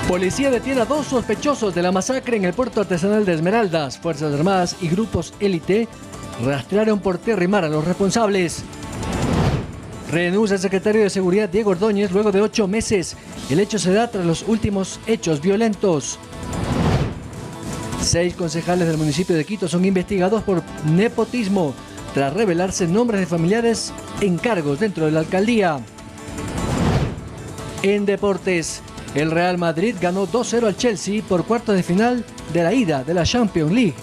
Policía detiene a 2 sospechosos de la masacre en el puerto artesanal de Esmeraldas. Fuerzas Armadas y grupos élite rastrearon por tierra y mar a los responsables. Renuncia el secretario de Seguridad Diego Ordóñez luego de 8 meses. El hecho se da tras los últimos hechos violentos. 6 concejales del municipio de Quito son investigados por nepotismo tras revelarse nombres de familiares en cargos dentro de la alcaldía. En deportes, el Real Madrid ganó 2-0 al Chelsea por cuartos de final de la ida de la Champions League.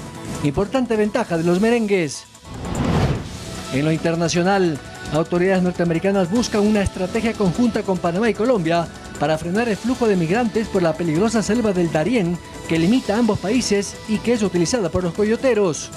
Importante ventaja de los merengues. En lo internacional, autoridades norteamericanas buscan una estrategia conjunta con Panamá y Colombia para frenar el flujo de migrantes por la peligrosa selva del Darién que limita a ambos países y que es utilizada por los coyoteros.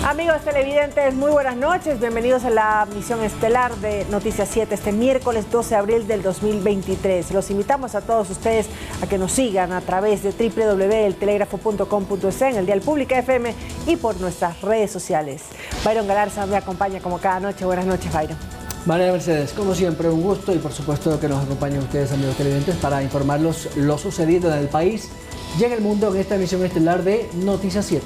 Amigos televidentes, muy buenas noches. Bienvenidos a la misión estelar de Noticias 7 este miércoles 12 de abril del 2023. Los invitamos a todos ustedes a que nos sigan a través de www.eltelegrafo.com.es, en el Dial Pública FM y por nuestras redes sociales. Byron Galarza me acompaña como cada noche. Buenas noches, Byron. María Mercedes, como siempre, un gusto y por supuesto que nos acompañen ustedes, amigos televidentes, para informarlos lo sucedido en el país y en el mundo en esta misión estelar de Noticias 7.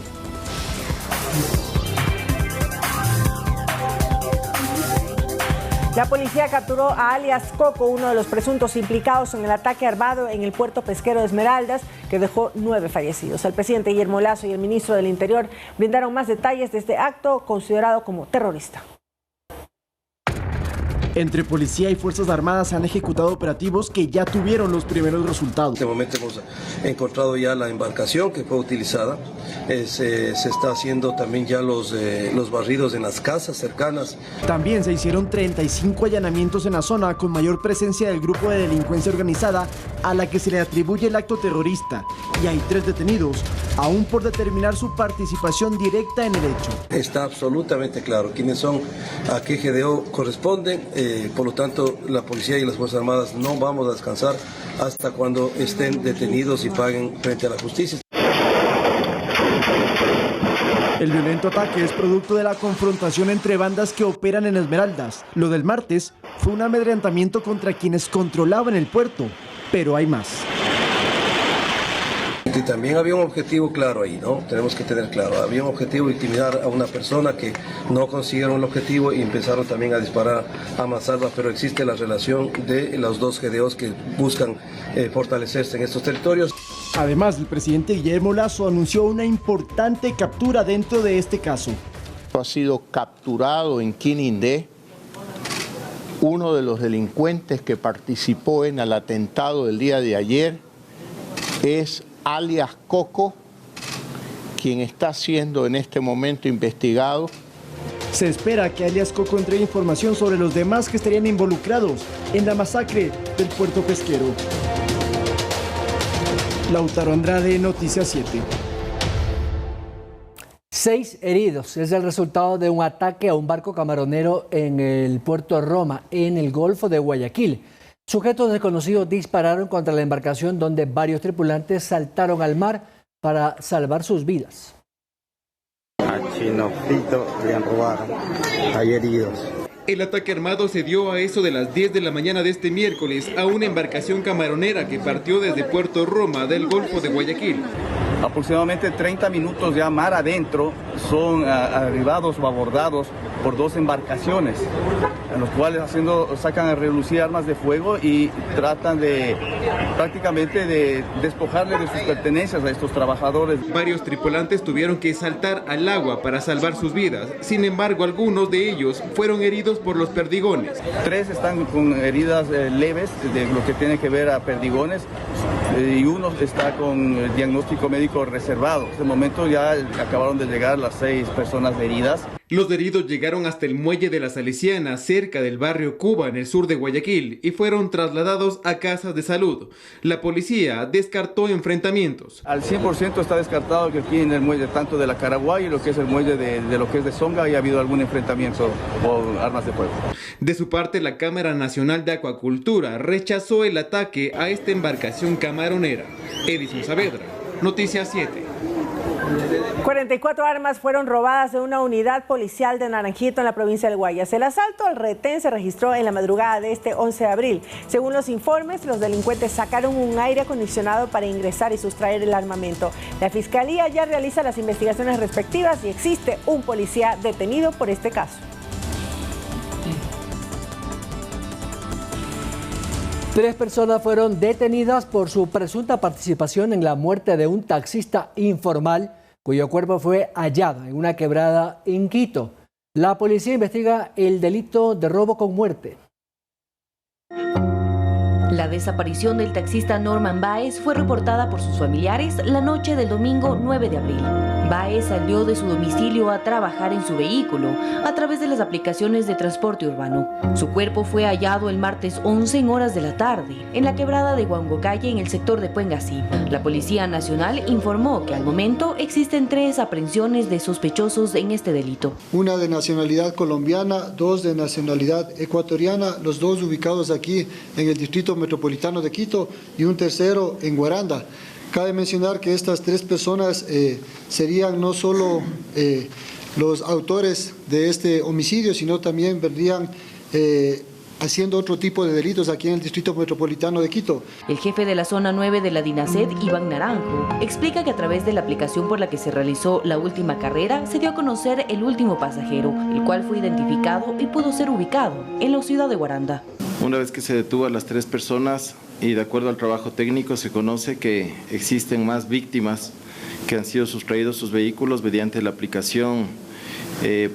La policía capturó a alias Coco, uno de los presuntos implicados en el ataque armado en el puerto pesquero de Esmeraldas, que dejó 9 fallecidos. El presidente Guillermo Lasso y el ministro del Interior brindaron más detalles de este acto considerado como terrorista. Entre policía y Fuerzas Armadas han ejecutado operativos que ya tuvieron los primeros resultados. En este momento hemos encontrado ya la embarcación que fue utilizada. Se está haciendo también ya los barridos en las casas cercanas. También se hicieron 35 allanamientos en la zona con mayor presencia del grupo de delincuencia organizada a la que se le atribuye el acto terrorista. Y hay 3 detenidos, aún por determinar su participación directa en el hecho. Está absolutamente claro quiénes son, a qué GDO corresponden. Por lo tanto, la policía y las Fuerzas Armadas no vamos a descansar hasta cuando estén detenidos y paguen frente a la justicia. El violento ataque es producto de la confrontación entre bandas que operan en Esmeraldas. Lo del martes fue un amedrentamiento contra quienes controlaban el puerto, pero hay más. Y también había un objetivo claro ahí, ¿no? Tenemos que tener claro, había un objetivo de intimidar a una persona que no consiguieron el objetivo y empezaron también a disparar a mansalva, pero existe la relación de los 2 GDOs que buscan fortalecerse en estos territorios. Además, el presidente Guillermo Lasso anunció una importante captura dentro de este caso. Ha sido capturado en Quinindé uno de los delincuentes que participó en el atentado del día de ayer, es alias Coco, quien está siendo en este momento investigado. Se espera que alias Coco entregue información sobre los demás que estarían involucrados en la masacre del puerto pesquero. Lautaro Andrade, Noticias 7. 6 heridos es el resultado de un ataque a un barco camaronero en el puerto de Roma, en el Golfo de Guayaquil. Sujetos desconocidos dispararon contra la embarcación donde varios tripulantes saltaron al mar para salvar sus vidas. A Chino Fito le han robado, hay heridos. El ataque armado se dio a eso de las 10 de la mañana de este miércoles a una embarcación camaronera que partió desde Puerto Roma del Golfo de Guayaquil. Aproximadamente 30 minutos ya mar adentro son arribados o abordados por 2 embarcaciones, en los cuales sacan a relucir armas de fuego y tratan prácticamente de despojarle de sus pertenencias a estos trabajadores. Varios tripulantes tuvieron que saltar al agua para salvar sus vidas. Sin embargo, algunos de ellos fueron heridos por los perdigones. 3 están con heridas leves de lo que tiene que ver a perdigones y uno está con diagnóstico médico reservado. En este momento ya acabaron de llegar las 6 personas heridas. Los heridos llegaron hasta el muelle de la Salesiana, cerca del barrio Cuba, en el sur de Guayaquil, y fueron trasladados a casas de salud. La policía descartó enfrentamientos. Al 100% está descartado que aquí en el muelle, tanto de la Caraguay y lo que es el muelle de lo que es de Songa, haya habido algún enfrentamiento con armas de fuego. De su parte, la Cámara Nacional de Acuacultura rechazó el ataque a esta embarcación camaronera. Edison Saavedra, Noticias 7. 44 armas fueron robadas de una unidad policial de Naranjito en la provincia del Guayas. El asalto al retén se registró en la madrugada de este 11 de abril. Según los informes, los delincuentes sacaron un aire acondicionado para ingresar y sustraer el armamento. La Fiscalía ya realiza las investigaciones respectivas y existe un policía detenido por este caso. 3 personas fueron detenidas por su presunta participación en la muerte de un taxista informal cuyo cuerpo fue hallado en una quebrada en Quito. La policía investiga el delito de robo con muerte. La desaparición del taxista Norman Baez fue reportada por sus familiares la noche del domingo 9 de abril. Baez salió de su domicilio a trabajar en su vehículo a través de las aplicaciones de transporte urbano. Su cuerpo fue hallado el martes 11 en horas de la tarde, en la quebrada de Huangocalle, en el sector de Puengasí. La Policía Nacional informó que al momento existen 3 aprehensiones de sospechosos en este delito. Una de nacionalidad colombiana, 2 de nacionalidad ecuatoriana, los 2 ubicados aquí en el Distrito Metropolitano de Quito y un tercero en Guaranda. Cabe mencionar que estas 3 personas serían no solo los autores de este homicidio, sino también vendrían haciendo otro tipo de delitos aquí en el Distrito Metropolitano de Quito. El jefe de la zona 9 de la DINASED, Iván Naranjo, explica que a través de la aplicación por la que se realizó la última carrera, se dio a conocer el último pasajero, el cual fue identificado y pudo ser ubicado en la ciudad de Guaranda. Una vez que se detuvo a las 3 personas y de acuerdo al trabajo técnico se conoce que existen más víctimas que han sido sustraídos sus vehículos mediante la aplicación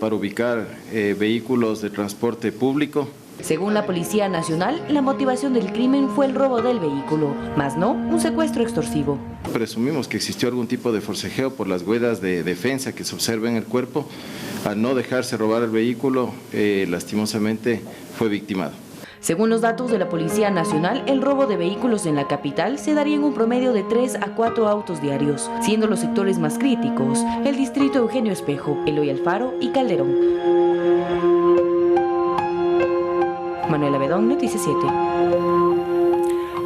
para ubicar vehículos de transporte público. Según la Policía Nacional, la motivación del crimen fue el robo del vehículo, más no un secuestro extorsivo. Presumimos que existió algún tipo de forcejeo por las huellas de defensa que se observa en el cuerpo. Al no dejarse robar el vehículo, lastimosamente fue victimado. Según los datos de la Policía Nacional, el robo de vehículos en la capital se daría en un promedio de 3 a 4 autos diarios, siendo los sectores más críticos el distrito Eugenio Espejo, Eloy Alfaro y Calderón. Manuela Bedón, Noticias 7.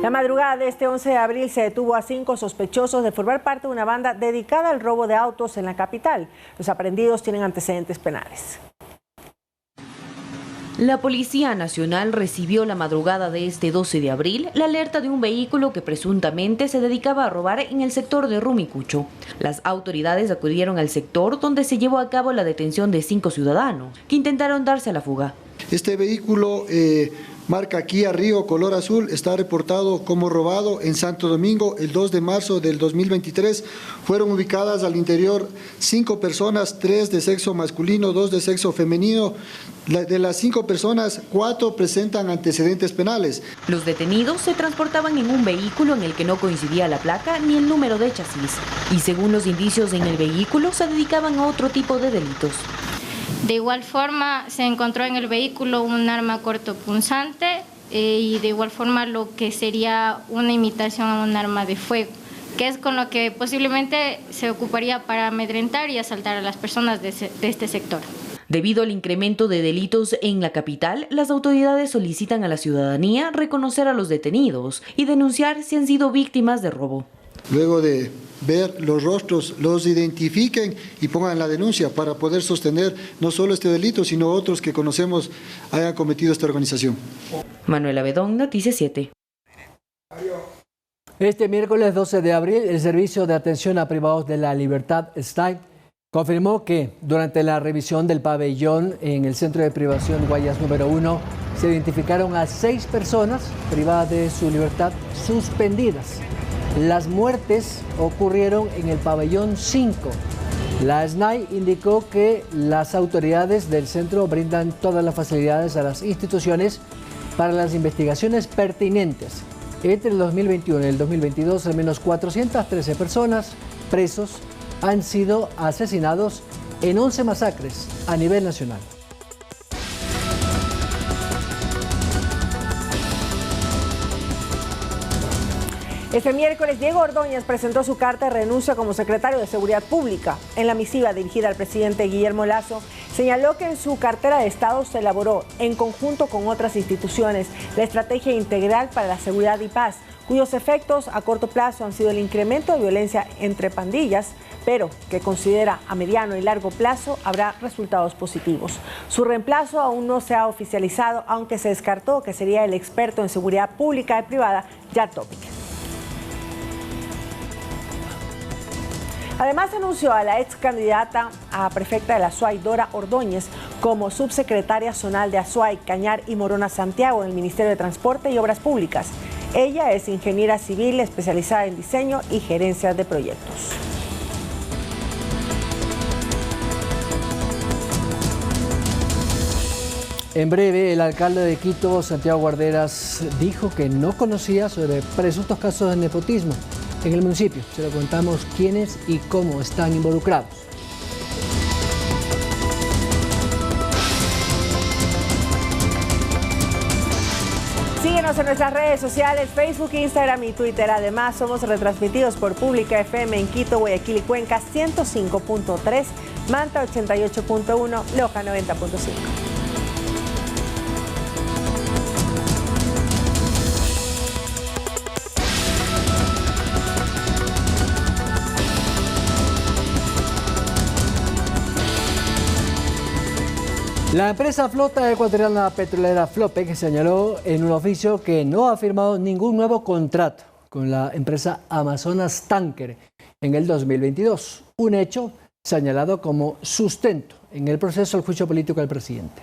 La madrugada de este 11 de abril se detuvo a 5 sospechosos de formar parte de una banda dedicada al robo de autos en la capital. Los aprehendidos tienen antecedentes penales. La Policía Nacional recibió la madrugada de este 12 de abril la alerta de un vehículo que presuntamente se dedicaba a robar en el sector de Rumicucho. Las autoridades acudieron al sector donde se llevó a cabo la detención de 5 ciudadanos que intentaron darse a la fuga. Este vehículo marca Kia Río color azul está reportado como robado en Santo Domingo el 2 de marzo del 2023. Fueron ubicadas al interior 5 personas, 3 de sexo masculino, 2 de sexo femenino. De las 5 personas, 4 presentan antecedentes penales. Los detenidos se transportaban en un vehículo en el que no coincidía la placa ni el número de chasis. Y según los indicios en el vehículo, se dedicaban a otro tipo de delitos. De igual forma, se encontró en el vehículo un arma cortopunzante y de igual forma lo que sería una imitación a un arma de fuego, que es con lo que posiblemente se ocuparía para amedrentar y asaltar a las personas de este sector. Debido al incremento de delitos en la capital, las autoridades solicitan a la ciudadanía reconocer a los detenidos y denunciar si han sido víctimas de robo. Luego de ver los rostros, los identifiquen y pongan la denuncia para poder sostener no solo este delito, sino otros que conocemos hayan cometido esta organización. Manuela Bedón, Noticias 7. Este miércoles 12 de abril, el Servicio de Atención a Privados de la Libertad, STAI, confirmó que durante la revisión del pabellón en el Centro de Privación Guayas número 1, se identificaron a 6 personas privadas de su libertad suspendidas. Las muertes ocurrieron en el pabellón 5. La SNAI indicó que las autoridades del centro brindan todas las facilidades a las instituciones para las investigaciones pertinentes. Entre el 2021 y el 2022, al menos 413 personas, presos, han sido asesinados en 11 masacres a nivel nacional. Este miércoles, Diego Ordóñez presentó su carta de renuncia como secretario de Seguridad Pública. En la misiva dirigida al presidente Guillermo Lasso, señaló que en su cartera de Estado se elaboró, en conjunto con otras instituciones, la Estrategia Integral para la Seguridad y Paz, cuyos efectos a corto plazo han sido el incremento de violencia entre pandillas, pero que considera a mediano y largo plazo habrá resultados positivos. Su reemplazo aún no se ha oficializado, aunque se descartó que sería el experto en seguridad pública y privada, Jan Topic. Además, anunció a la ex candidata a prefecta de la Azuay, Dora Ordóñez, como subsecretaria zonal de Azuay, Cañar y Morona Santiago en el Ministerio de Transporte y Obras Públicas. Ella es ingeniera civil especializada en diseño y gerencia de proyectos. En breve, el alcalde de Quito, Santiago Guarderas, dijo que no conocía sobre presuntos casos de nepotismo en el municipio. Se lo contamos quiénes y cómo están involucrados. Síguenos en nuestras redes sociales, Facebook, Instagram y Twitter. Además, somos retransmitidos por Pública FM en Quito, Guayaquil y Cuenca 105.3, Manta 88.1, Loja 90.5. La empresa flota ecuatoriana petrolera Flopec señaló en un oficio que no ha firmado ningún nuevo contrato con la empresa Amazonas Tanker en el 2022, un hecho señalado como sustento en el proceso del juicio político del presidente.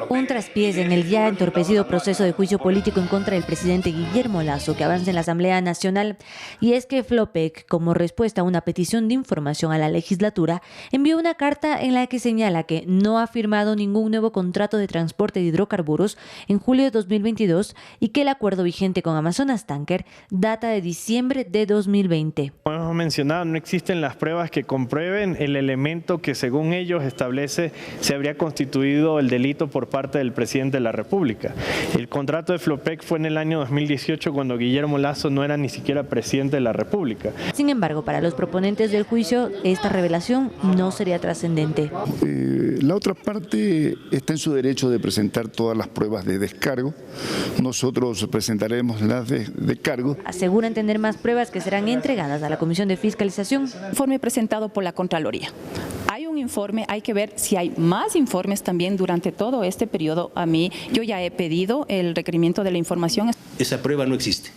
Un traspiés en el ya entorpecido proceso de juicio político en contra del presidente Guillermo Lasso que avanza en la Asamblea Nacional, y es que Flopec, como respuesta a una petición de información a la legislatura, envió una carta en la que señala que no ha firmado ningún nuevo contrato de transporte de hidrocarburos en julio de 2022 y que el acuerdo vigente con Amazonas Tanker data de diciembre de 2020. Como hemos mencionado, no existen las pruebas que comprueben el elemento que según ellos establece se habría constituido el delito por parte del presidente de la República. El contrato de Flopec fue en el año 2018 cuando Guillermo Lasso no era ni siquiera presidente de la República. Sin embargo, para los proponentes del juicio, esta revelación no sería trascendente. La otra parte está en su derecho de presentar todas las pruebas de descargo. Nosotros presentaremos las de cargo. Aseguran tener más pruebas que serán entregadas a la Comisión de Fiscalización. Informe presentado por la Contraloría. Hay un informe, hay que ver si hay más informes también durante todo este periodo. Yo ya he pedido el requerimiento de la información. Esa prueba no existe.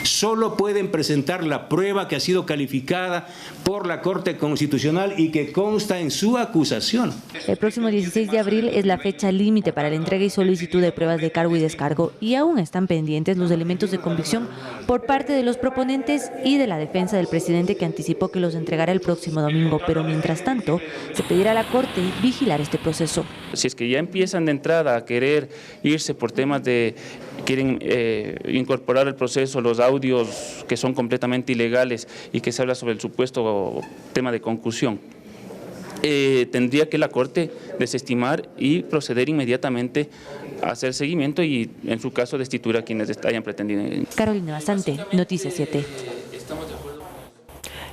Solo pueden presentar la prueba que ha sido calificada por la Corte Constitucional y que consta en su acusación. El próximo 16 de abril es la fecha límite para la entrega y solicitud de pruebas de cargo y descargo, y aún están pendientes los elementos de convicción por parte de los proponentes y de la defensa del presidente, que anticipó que los entregará el próximo domingo. Pero mientras tanto, se pedirá a la Corte vigilar este proceso. Si es que ya empiezan de entrada a querer irse por temas de quieren incorporar al proceso los audios que son completamente ilegales y que se habla sobre el supuesto tema de concusión, tendría que la Corte desestimar y proceder inmediatamente a hacer seguimiento y, en su caso, destituir a quienes hayan pretendido. Carolina Basante, Noticias 7.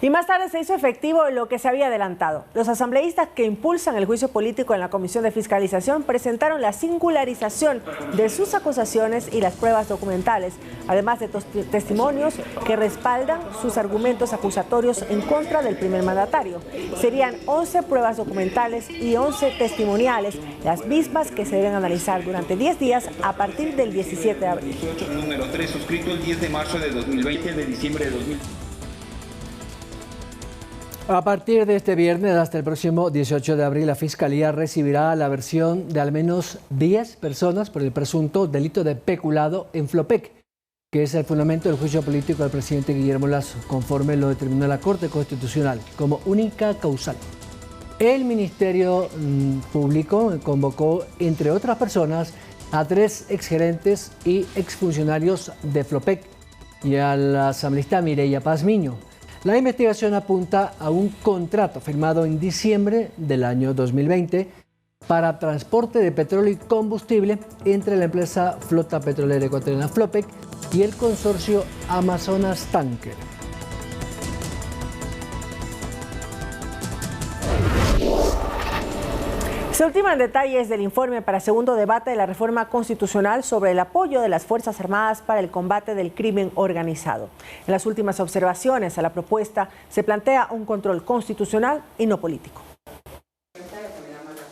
Y más tarde se hizo efectivo lo que se había adelantado. Los asambleístas que impulsan el juicio político en la Comisión de Fiscalización presentaron la singularización de sus acusaciones y las pruebas documentales, además de testimonios que respaldan sus argumentos acusatorios en contra del primer mandatario. Serían 11 pruebas documentales y 11 testimoniales, las mismas que se deben analizar durante 10 días a partir del 17 de abril. Número 3, suscrito el 10 de marzo de 2020, de diciembre de 2020. A partir de este viernes hasta el próximo 18 de abril, la Fiscalía recibirá la versión de al menos 10 personas por el presunto delito de peculado en Flopec, que es el fundamento del juicio político del presidente Guillermo Lasso, conforme lo determinó la Corte Constitucional como única causal. El Ministerio Público convocó, entre otras personas, a 3 exgerentes y exfuncionarios de Flopec y a la asambleísta Mireya Pazmiño. La investigación apunta a un contrato firmado en diciembre del año 2020 para transporte de petróleo y combustible entre la empresa Flota Petrolera Ecuatoriana Flopec y el consorcio Amazonas Tanker. Se ultiman detalles del informe para segundo debate de la reforma constitucional sobre el apoyo de las Fuerzas Armadas para el combate del crimen organizado. En las últimas observaciones a la propuesta se plantea un control constitucional y no político.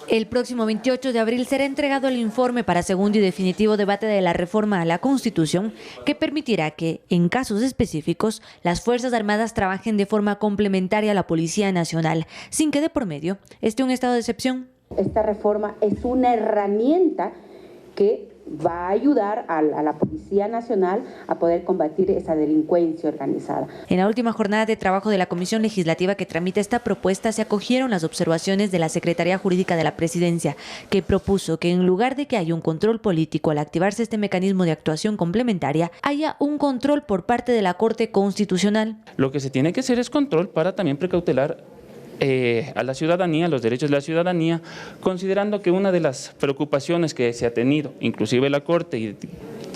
El próximo 28 de abril será entregado el informe para segundo y definitivo debate de la reforma a la Constitución, que permitirá que, en casos específicos, las Fuerzas Armadas trabajen de forma complementaria a la Policía Nacional, sin que de por medio esté un estado de excepción. Esta reforma es una herramienta que va a ayudar a la Policía Nacional a poder combatir esa delincuencia organizada. En la última jornada de trabajo de la Comisión Legislativa que tramita esta propuesta se acogieron las observaciones de la Secretaría Jurídica de la Presidencia, que propuso que en lugar de que haya un control político al activarse este mecanismo de actuación complementaria, haya un control por parte de la Corte Constitucional. Lo que se tiene que hacer es control para también precautelar a la ciudadanía, los derechos de la ciudadanía, considerando que una de las preocupaciones que se ha tenido, inclusive la Corte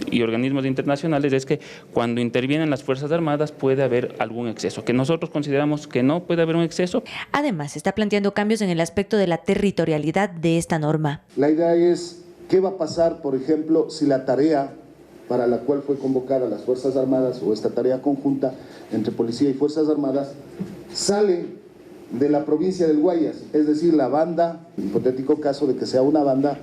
y organismos internacionales, es que cuando intervienen las Fuerzas Armadas puede haber algún exceso, que nosotros consideramos que no puede haber un exceso. Además, se está planteando cambios en el aspecto de la territorialidad de esta norma. La idea es qué va a pasar, por ejemplo, si la tarea para la cual fue convocada las Fuerzas Armadas o esta tarea conjunta entre Policía y Fuerzas Armadas sale de la provincia del Guayas, es decir, la banda, hipotético caso de que sea una banda,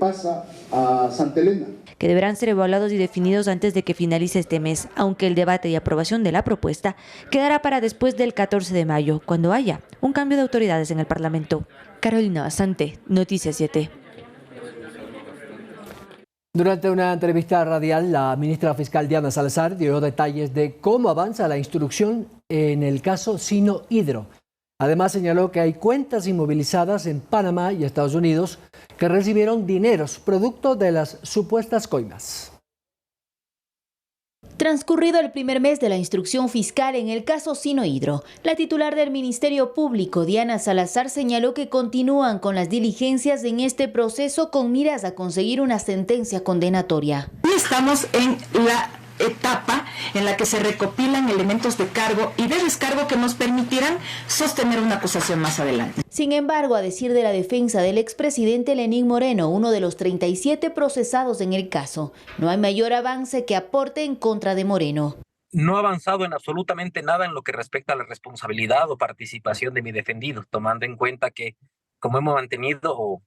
pasa a Santa Elena. Que deberán ser evaluados y definidos antes de que finalice este mes, aunque el debate y aprobación de la propuesta quedará para después del 14 de mayo, cuando haya un cambio de autoridades en el Parlamento. Carolina Basante, Noticias 7. Durante una entrevista radial, la ministra fiscal Diana Salazar dio detalles de cómo avanza la instrucción en el caso Sino Hydro. Además, señaló que hay cuentas inmovilizadas en Panamá y Estados Unidos que recibieron dineros producto de las supuestas coimas. Transcurrido el primer mes de la instrucción fiscal en el caso Sino Hydro, la titular del Ministerio Público, Diana Salazar, señaló que continúan con las diligencias en este proceso con miras a conseguir una sentencia condenatoria. Estamos en la etapa en la que se recopilan elementos de cargo y de descargo que nos permitirán sostener una acusación más adelante. Sin embargo, a decir de la defensa del expresidente Lenín Moreno, uno de los 37 procesados en el caso, no hay mayor avance que aporte en contra de Moreno. No ha avanzado en absolutamente nada en lo que respecta a la responsabilidad o participación de mi defendido, tomando en cuenta que, como hemos mantenido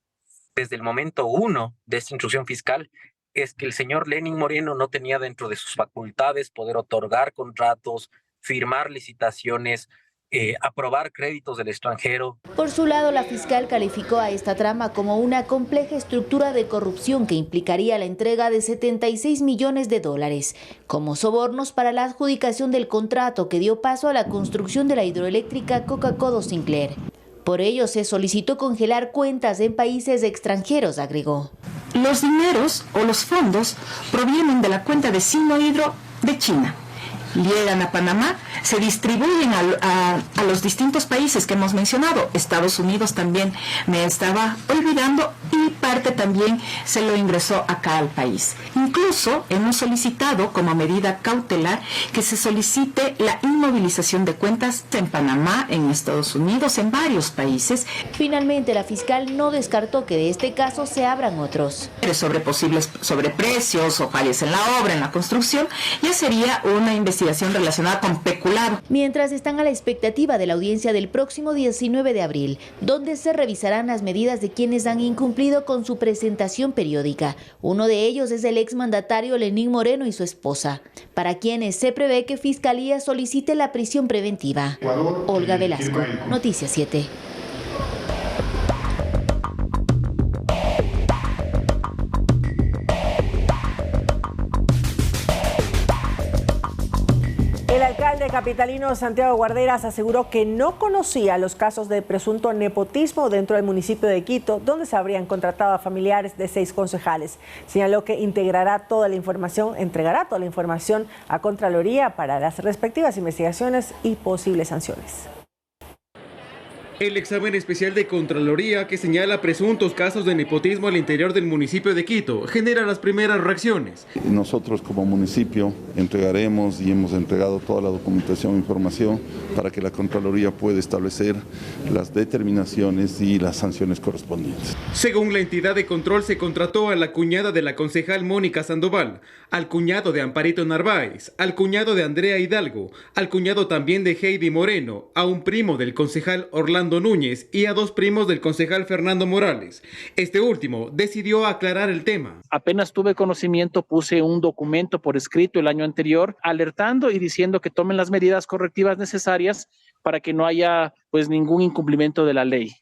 desde el momento 1 de esta instrucción fiscal, es que el señor Lenín Moreno no tenía dentro de sus facultades poder otorgar contratos, firmar licitaciones, aprobar créditos del extranjero. Por su lado, la fiscal calificó a esta trama como una compleja estructura de corrupción que implicaría la entrega de 76 millones de dólares como sobornos para la adjudicación del contrato que dio paso a la construcción de la hidroeléctrica Coca-Cola Sinclair. Por ello, se solicitó congelar cuentas en países extranjeros, agregó. Los dineros o los fondos provienen de la cuenta de Sino Hydro de China. Llegan a Panamá, se distribuyen a los distintos países que hemos mencionado. Estados Unidos también me estaba olvidando y parte también se lo ingresó acá al país. Incluso hemos solicitado como medida cautelar que se solicite la inmovilización de cuentas en Panamá, en Estados Unidos, en varios países. Finalmente, la fiscal no descartó que de este caso se abran otros. Sobre posibles sobreprecios o fallas en la obra, en la construcción, ya sería una investigación relacionada con peculado. Mientras están a la expectativa de la audiencia del próximo 19 de abril, donde se revisarán las medidas de quienes han incumplido con su presentación periódica. Uno de ellos es el exmandatario Lenín Moreno y su esposa, para quienes se prevé que Fiscalía solicite la prisión preventiva. Olga Velasco, Noticias 7. El alcalde alcalde capitalino Santiago Guarderas aseguró que no conocía los casos de presunto nepotismo dentro del municipio de Quito, donde se habrían contratado a familiares de 6 concejales. Señaló que entregará toda la información a Contraloría para las respectivas investigaciones y posibles sanciones. El examen especial de Contraloría que señala presuntos casos de nepotismo al interior del municipio de Quito genera las primeras reacciones. Nosotros como municipio entregaremos y hemos entregado toda la documentación e información para que la Contraloría pueda establecer las determinaciones y las sanciones correspondientes. Según la entidad de control, se contrató a la cuñada de la concejal Mónica Sandoval, al cuñado de Amparito Narváez, al cuñado de Andrea Hidalgo, al cuñado también de Heidi Moreno, a un primo del concejal Orlando Núñez y a 2 primos del concejal Fernando Morales. Este último decidió aclarar el tema. Apenas tuve conocimiento, puse un documento por escrito el año anterior alertando y diciendo que tomen las medidas correctivas necesarias para que no haya ningún incumplimiento de la ley.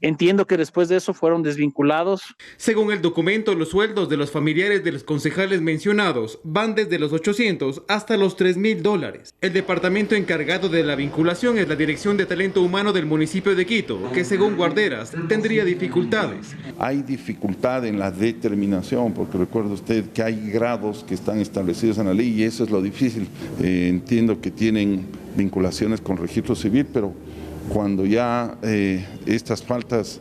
Entiendo que después de eso fueron desvinculados. Según el documento, los sueldos de los familiares de los concejales mencionados van desde los $800 hasta los $3,000. El departamento encargado de la vinculación es la Dirección de Talento Humano del municipio de Quito, que según Guarderas tendría dificultades. Hay dificultad en la determinación, porque recuerde usted que hay grados que están establecidos en la ley y eso es lo difícil. Entiendo que tienen vinculaciones con registro civil, pero cuando ya estas faltas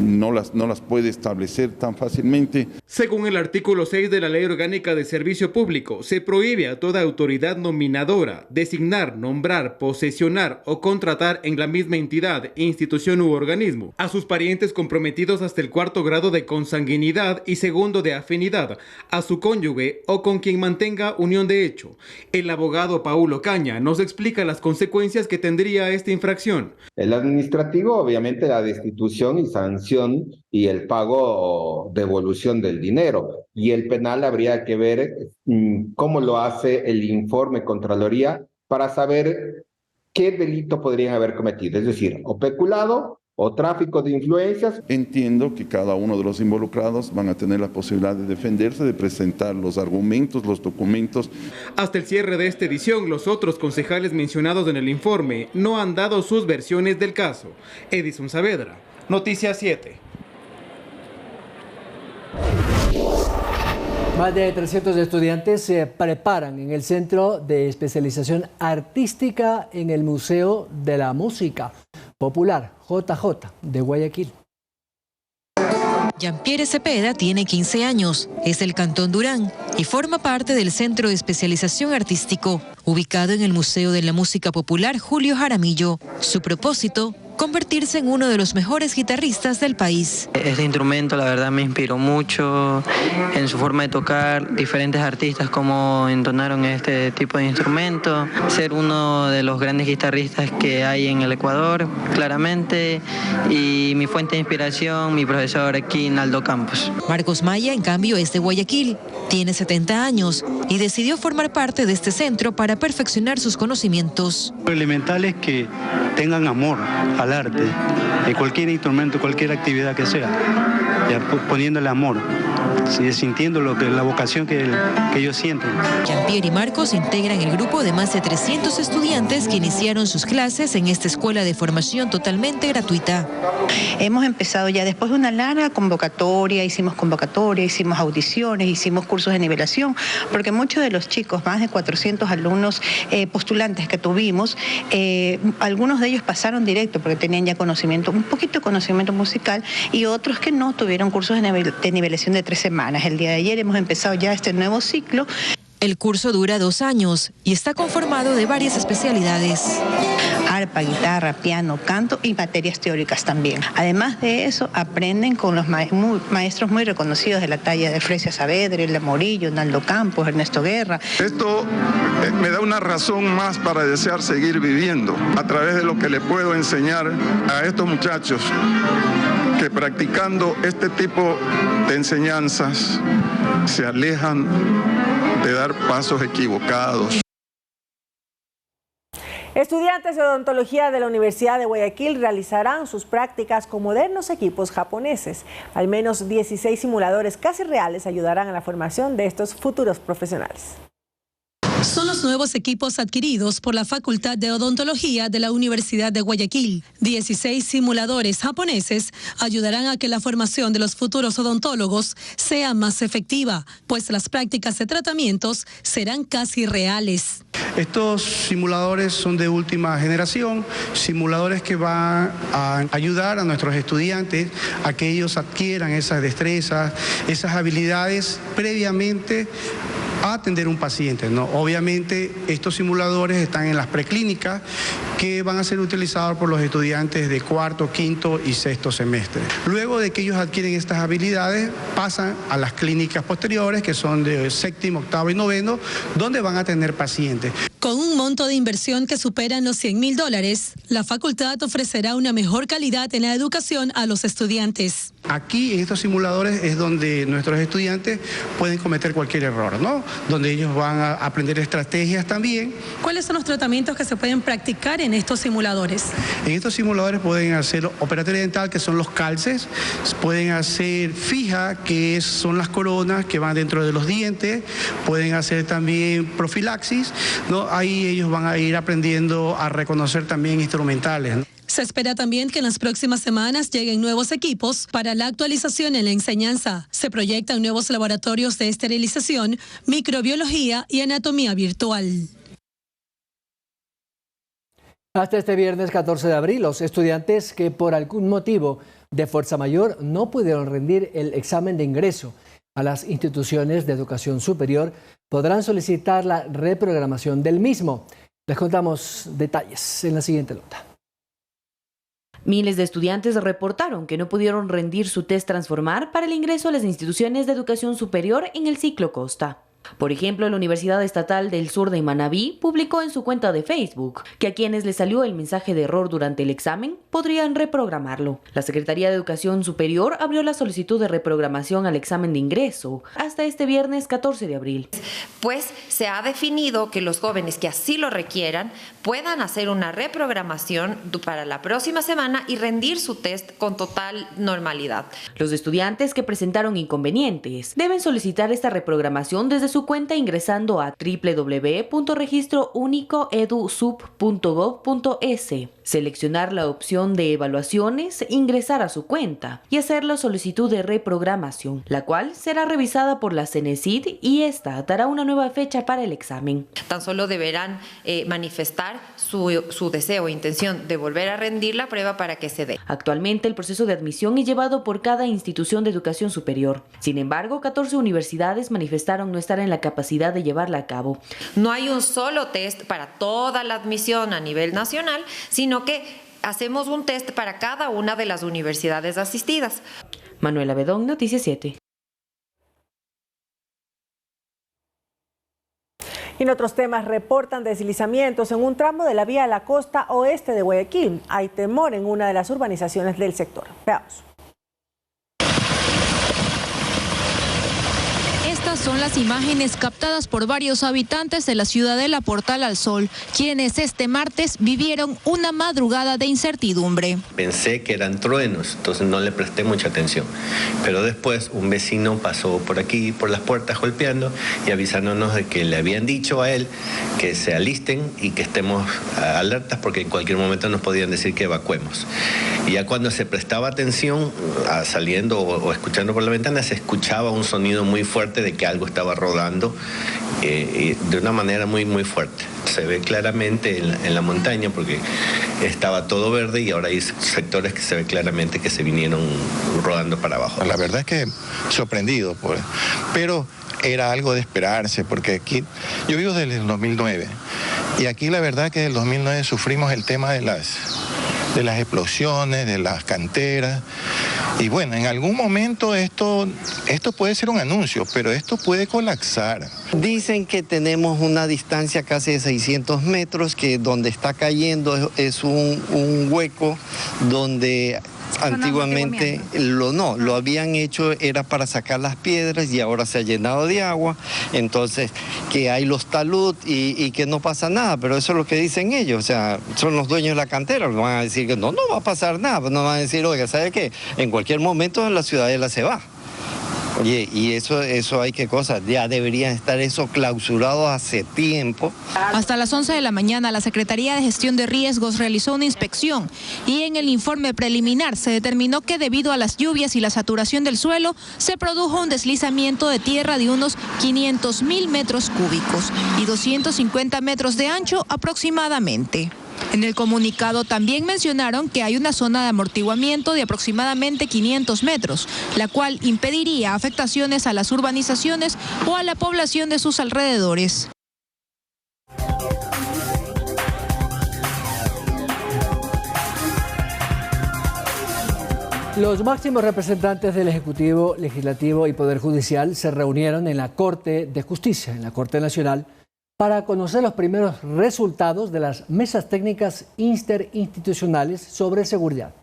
no las puede establecer tan fácilmente. Según el artículo 6 de la Ley Orgánica de Servicio Público, se prohíbe a toda autoridad nominadora designar, nombrar, posesionar o contratar en la misma entidad, institución u organismo a sus parientes comprometidos hasta el 4º grado de consanguinidad y 2º de afinidad, a su cónyuge o con quien mantenga unión de hecho. El abogado Paulo Caña nos explica las consecuencias que tendría esta infracción. El administrativo, obviamente, la destitución y sanción y el pago o devolución del dinero. Y el penal habría que ver cómo lo hace el informe Contraloría para saber qué delito podrían haber cometido. Es decir, o peculado o tráfico de influencias. Entiendo que cada uno de los involucrados van a tener la posibilidad de defenderse, de presentar los argumentos, los documentos. Hasta el cierre de esta edición, los otros concejales mencionados en el informe no han dado sus versiones del caso. Edison Saavedra, Noticias 7. Más de 300 estudiantes se preparan en el Centro de Especialización Artística en el Museo de la Música Popular, JJ, de Guayaquil. Jean-Pierre Cepeda tiene 15 años, es del Cantón Durán y forma parte del Centro de Especialización Artístico, ubicado en el Museo de la Música Popular Julio Jaramillo. Su propósito, convertirse en uno de los mejores guitarristas del país. Este instrumento la verdad me inspiró mucho en su forma de tocar, diferentes artistas cómo entonaron este tipo de instrumento, ser uno de los grandes guitarristas que hay en el Ecuador, claramente, y mi fuente de inspiración, mi profesor aquí, Naldo Campos. Marcos Maya, en cambio, es de Guayaquil, tiene 70 años y decidió formar parte de este centro para perfeccionar sus conocimientos. Lo elemental es que tengan amor al arte, en cualquier instrumento, cualquier actividad que sea, ya poniéndole amor, sintiendo la vocación que ellos sienten. Jean-Pierre y Marcos integran el grupo de más de 300 estudiantes que iniciaron sus clases en esta escuela de formación totalmente gratuita. Hemos empezado ya después de una larga convocatoria, hicimos audiciones, hicimos cursos de nivelación, porque muchos de los chicos, más de 400 alumnos postulantes que tuvimos, algunos de ellos pasaron directo porque tenían ya conocimiento, un poquito de conocimiento musical, y otros que no tuvieron cursos de nivelación de 3 semanas. El día de ayer hemos empezado ya este nuevo ciclo. El curso dura 2 años y está conformado de varias especialidades. Arpa, guitarra, piano, canto y materias teóricas también. Además de eso, aprenden con los maestros muy reconocidos de la talla de Fresia Saavedra, El Morillo, Naldo Campos, Ernesto Guerra. Esto me da una razón más para desear seguir viviendo a través de lo que le puedo enseñar a estos muchachos que practicando este tipo de enseñanzas se alejan de dar pasos equivocados. Estudiantes de odontología de la Universidad de Guayaquil realizarán sus prácticas con modernos equipos japoneses. Al menos 16 simuladores casi reales ayudarán a la formación de estos futuros profesionales. Son los los nuevos equipos adquiridos por la Facultad de Odontología de la Universidad de Guayaquil. 16 simuladores japoneses ayudarán a que la formación de los futuros odontólogos sea más efectiva, pues las prácticas de tratamientos serán casi reales. Estos simuladores son de última generación, simuladores que van a ayudar a nuestros estudiantes a que ellos adquieran esas destrezas, esas habilidades previamente a atender un paciente, ¿no? Obviamente estos simuladores están en las preclínicas que van a ser utilizados por los estudiantes de cuarto, quinto y sexto semestre. Luego de que ellos adquieren estas habilidades, pasan a las clínicas posteriores, que son de séptimo, octavo y noveno, donde van a tener pacientes. Con un monto de inversión que superan los $100,000, la facultad ofrecerá una mejor calidad en la educación a los estudiantes. Aquí, en estos simuladores, es donde nuestros estudiantes pueden cometer cualquier error, ¿no? Donde ellos van a aprender estrategias también. ¿Cuáles son los tratamientos que se pueden practicar en estos simuladores? En estos simuladores pueden hacer operatoria dental, que son los calces, pueden hacer fija, que son las coronas que van dentro de los dientes, pueden hacer también profilaxis, ¿no? Ahí ellos van a ir aprendiendo a reconocer también instrumentales, ¿no? Se espera también que en las próximas semanas lleguen nuevos equipos para la actualización en la enseñanza. Se proyectan nuevos laboratorios de esterilización, microbiología y anatomía virtual. Hasta este viernes 14 de abril, los estudiantes que por algún motivo de fuerza mayor no pudieron rendir el examen de ingreso a las instituciones de educación superior podrán solicitar la reprogramación del mismo. Les contamos detalles en la siguiente nota. Miles de estudiantes reportaron que no pudieron rendir su test Transformar para el ingreso a las instituciones de educación superior en el ciclo Costa. Por ejemplo, la Universidad Estatal del Sur de Manabí publicó en su cuenta de Facebook que a quienes les salió el mensaje de error durante el examen podrían reprogramarlo. La Secretaría de Educación Superior abrió la solicitud de reprogramación al examen de ingreso hasta este viernes 14 de abril. Pues se ha definido que los jóvenes que así lo requieran puedan hacer una reprogramación para la próxima semana y rendir su test con total normalidad. Los estudiantes que presentaron inconvenientes deben solicitar esta reprogramación desde su cuenta ingresando a www.registrounicoedusub.gov.es, seleccionar la opción de evaluaciones, ingresar a su cuenta y hacer la solicitud de reprogramación, la cual será revisada por la CENESID y esta dará una nueva fecha para el examen. Tan solo deberán manifestar su deseo o intención de volver a rendir la prueba para que se dé. Actualmente el proceso de admisión es llevado por cada institución de educación superior. Sin embargo, 14 universidades manifestaron no estar en la capacidad de llevarla a cabo. No hay un solo test para toda la admisión a nivel nacional, sino que hacemos un test para cada una de las universidades asistidas. Manuela Bedón, Noticias 7. Y en otros temas, reportan deslizamientos en un tramo de la vía a la costa oeste de Guayaquil. Hay temor en una de las urbanizaciones del sector. Veamos. Estas son las imágenes captadas por varios habitantes de la ciudadela Portal al Sol, quienes este martes vivieron una madrugada de incertidumbre. Pensé que eran truenos, entonces no le presté mucha atención. Pero después un vecino pasó por aquí, por las puertas golpeando y avisándonos de que le habían dicho a él que se alisten y que estemos alertas porque en cualquier momento nos podían decir que evacuemos. Y ya cuando se prestaba atención, saliendo o escuchando por la ventana, se escuchaba un sonido muy fuerte de que algo estaba rodando de una manera muy fuerte. Se ve claramente en la montaña porque estaba todo verde y ahora hay sectores que se ve claramente que se vinieron rodando para abajo. La verdad es que sorprendido, pero era algo de esperarse porque aquí, yo vivo desde el 2009 y aquí la verdad que en el 2009 sufrimos el tema de las explosiones, de las canteras. Y bueno, en algún momento esto puede ser un anuncio, pero esto puede colapsar. Dicen que tenemos una distancia casi de 600 metros, que donde está cayendo es un hueco donde antiguamente lo habían hecho, era para sacar las piedras y ahora se ha llenado de agua, entonces que hay los talud y que no pasa nada, pero eso es lo que dicen ellos, o sea, son los dueños de la cantera, no van a decir que no va a pasar nada, no van a decir, oiga, ¿sabe qué? En cualquier momento la ciudadela se va. Oye, y eso hay que cosas, ya deberían estar eso clausurado hace tiempo. Hasta las 11 de la mañana, la Secretaría de Gestión de Riesgos realizó una inspección y en el informe preliminar se determinó que debido a las lluvias y la saturación del suelo, se produjo un deslizamiento de tierra de unos 500.000 metros cúbicos y 250 metros de ancho aproximadamente. En el comunicado también mencionaron que hay una zona de amortiguamiento de aproximadamente 500 metros, la cual impediría afectaciones a las urbanizaciones o a la población de sus alrededores. Los máximos representantes del Ejecutivo, Legislativo y Poder Judicial se reunieron en la Corte de Justicia, en la Corte Nacional, para conocer los primeros resultados de las mesas técnicas interinstitucionales sobre seguridad.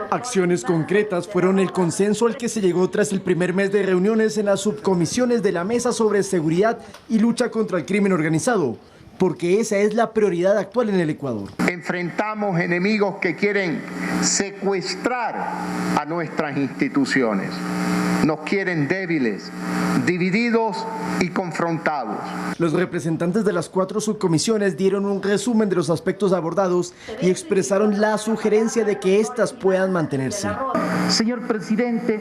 Acciones concretas fueron el consenso al que se llegó tras el primer mes de reuniones en las subcomisiones de la Mesa sobre Seguridad y Lucha contra el Crimen Organizado, porque esa es la prioridad actual en el Ecuador. Enfrentamos enemigos que quieren secuestrar a nuestras instituciones. Nos quieren débiles, divididos y confrontados. Los representantes de las 4 subcomisiones dieron un resumen de los aspectos abordados y expresaron la sugerencia de que éstas puedan mantenerse. Señor presidente,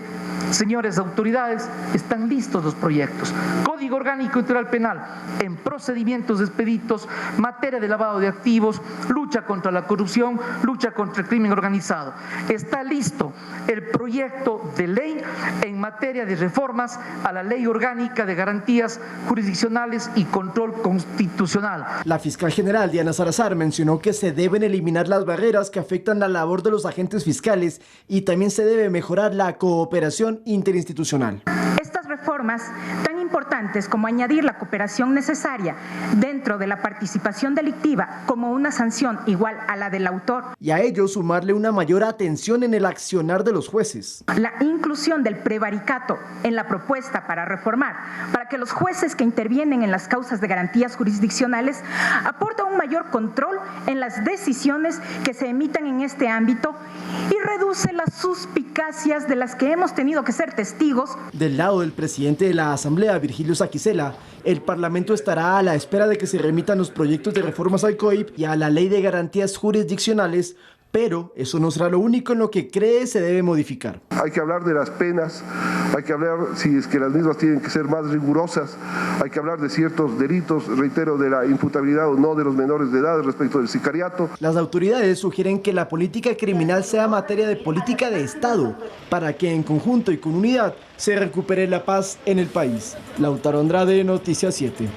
señores autoridades, están listos los proyectos. Código Orgánico Integral Penal en procedimientos expeditos, materia de lavado de activos, lucha contra la corrupción, lucha contra el crimen organizado. Está listo el proyecto de ley en materia de reformas a la Ley Orgánica de Garantías Jurisdiccionales y Control Constitucional. La fiscal general Diana Salazar mencionó que se deben eliminar las barreras que afectan la labor de los agentes fiscales y también se debe mejorar la cooperación interinstitucional. Estas reformas tan importantes como añadir la cooperación necesaria dentro de la participación delictiva como una sanción igual a la del autor. Y a ello sumarle una mayor atención en el accionar de los jueces. La inclusión del prevaricato en la propuesta para reformar, para que los jueces que intervienen en las causas de garantías jurisdiccionales aporten un mayor control en las decisiones que se emitan en este ámbito y reduce las suspicacias de las que hemos tenido que ser testigos. Del lado del presidente de la Asamblea, Virgilio Saquicela, el Parlamento estará a la espera de que se remitan los proyectos de reformas al COIP y a la Ley de Garantías Jurisdiccionales, pero eso no será lo único en lo que cree se debe modificar. Hay que hablar de las penas, hay que hablar si es que las mismas tienen que ser más rigurosas, hay que hablar de ciertos delitos, reitero, de la imputabilidad o no de los menores de edad respecto del sicariato. Las autoridades sugieren que la política criminal sea materia de política de Estado, para que en conjunto y con unidad se recupere la paz en el país. Lautaro Andrade, Noticias 7.